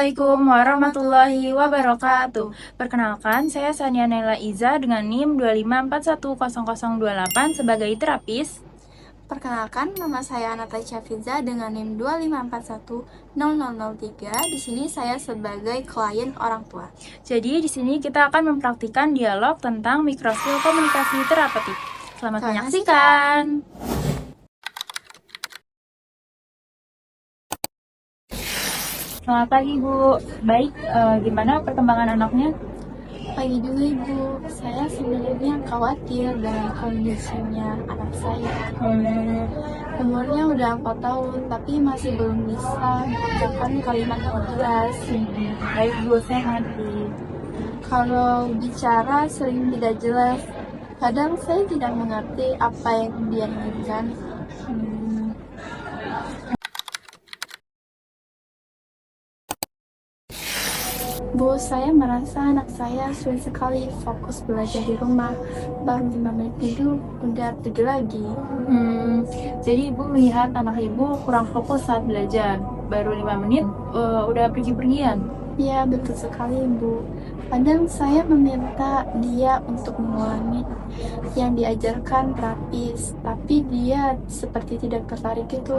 Assalamualaikum warahmatullahi wabarakatuh. Perkenalkan, saya Sania Naila Iza dengan NIM 254100028 sebagai terapis. Perkenalkan, nama saya Natasha Fiza dengan NIM 254100003. Di sini saya sebagai klien orang tua. Jadi di sini kita akan mempraktikkan dialog tentang mikroskill komunikasi terapeutik. Selamat menyaksikan. Selamat pagi Bu. Baik, gimana perkembangan anaknya? Pagi juga Ibu, saya sebenarnya khawatir dengan kondisinya anak saya. Umurnya udah 4 tahun, tapi masih belum bisa mengucapkan kalimat yang jelas. Baik Bu, saya ngerti. Kalau bicara sering tidak jelas, kadang saya tidak mengerti apa yang dia inginkan. Bu, saya merasa anak saya sulit sekali fokus belajar di rumah. Baru 5 menit tidur, udah tidur lagi. Jadi Ibu melihat anak Ibu kurang fokus saat belajar. Baru 5 menit udah pergi-pergian. Ya, betul sekali, Bu. Kadang saya meminta dia untuk mengulangi yang diajarkan terapis, tapi dia seperti tidak tertarik itu.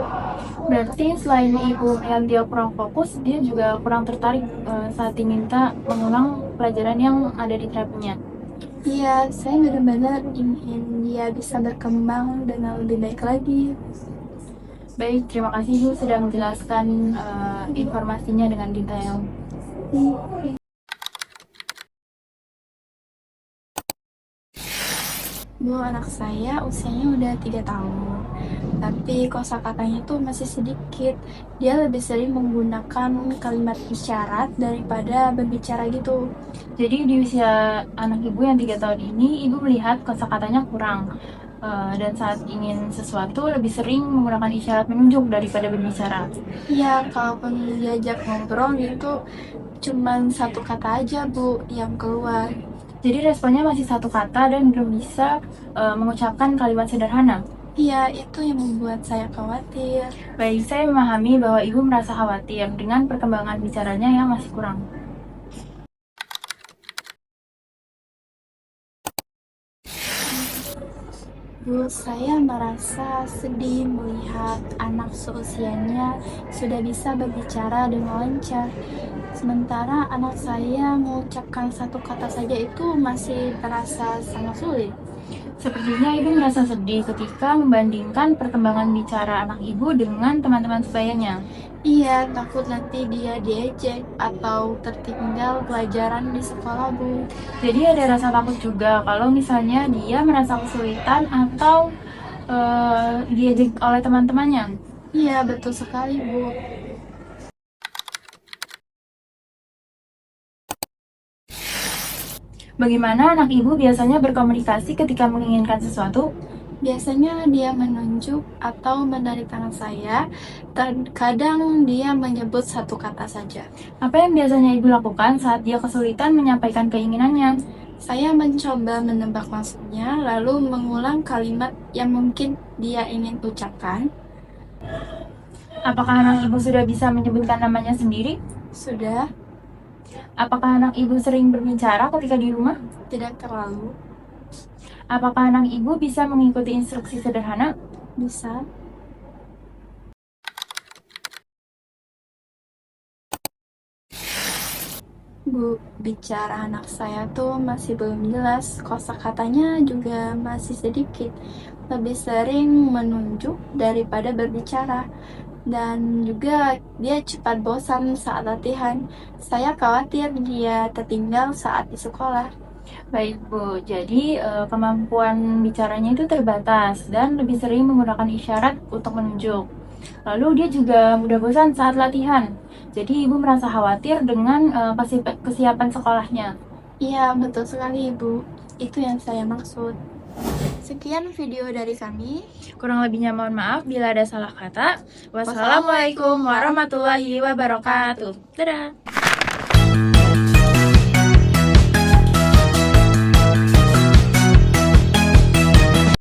Berarti selain Ibu melihat dia kurang fokus, dia juga kurang tertarik saat diminta mengulang pelajaran yang ada di terapinya. Iya, saya benar-benar ingin dia bisa berkembang dengan lebih baik lagi. Baik, terima kasih Ibu sudah menjelaskan informasinya dengan detail. Bu, anak saya usianya udah 3 tahun, tapi kosakatanya tuh masih sedikit. Dia lebih sering menggunakan kalimat isyarat daripada berbicara gitu. Jadi di usia anak Ibu yang 3 tahun ini, Ibu melihat kosakatanya kurang. Dan saat ingin sesuatu lebih sering menggunakan isyarat menunjuk daripada berbicara. Iya, kalaupun diajak ngobrol gitu, cuman satu kata aja Bu yang keluar. Jadi responnya masih satu kata dan belum bisa mengucapkan kalimat sederhana. Iya, itu yang membuat saya khawatir. Baik, saya memahami bahwa Ibu merasa khawatir dengan perkembangan bicaranya yang masih kurang. Bu, saya merasa sedih melihat anak seusianya sudah bisa berbicara dengan lancar. Sementara anak saya mengucapkan satu kata saja itu masih terasa sangat sulit. Sepertinya Ibu merasa sedih ketika membandingkan perkembangan bicara anak Ibu dengan teman-teman sebayanya. Iya, takut nanti dia diejek atau tertinggal pelajaran di sekolah, Bu. Jadi ada rasa takut juga kalau misalnya dia merasa kesulitan atau diejek oleh teman-temannya. Iya, betul sekali, Bu. Bagaimana anak Ibu biasanya berkomunikasi ketika menginginkan sesuatu? Biasanya dia menunjuk atau menarik tangan saya, dan kadang dia menyebut satu kata saja. Apa yang biasanya Ibu lakukan saat dia kesulitan menyampaikan keinginannya? Saya mencoba menebak maksudnya, lalu mengulang kalimat yang mungkin dia ingin ucapkan. Apakah anak Ibu sudah bisa menyebutkan namanya sendiri? Sudah, Apakah anak Ibu sering berbicara ketika di rumah? tidak terlalu Apakah anak Ibu bisa mengikuti instruksi sederhana? bisa. Bu, bicara anak saya tuh masih belum jelas, kosakatanya juga masih sedikit. Lebih sering menunjuk daripada berbicara. Dan juga dia cepat bosan saat latihan. Saya khawatir dia tertinggal saat di sekolah. Baik Bu, jadi kemampuan bicaranya itu terbatas dan lebih sering menggunakan isyarat untuk menunjuk. Lalu dia juga mudah bosan saat latihan. Jadi Ibu merasa khawatir dengan kesiapan sekolahnya. Iya, betul sekali Ibu. Itu yang saya maksud. Sekian video dari kami. Kurang lebihnya mohon maaf bila ada salah kata. Wassalamualaikum warahmatullahi wabarakatuh. Dadah.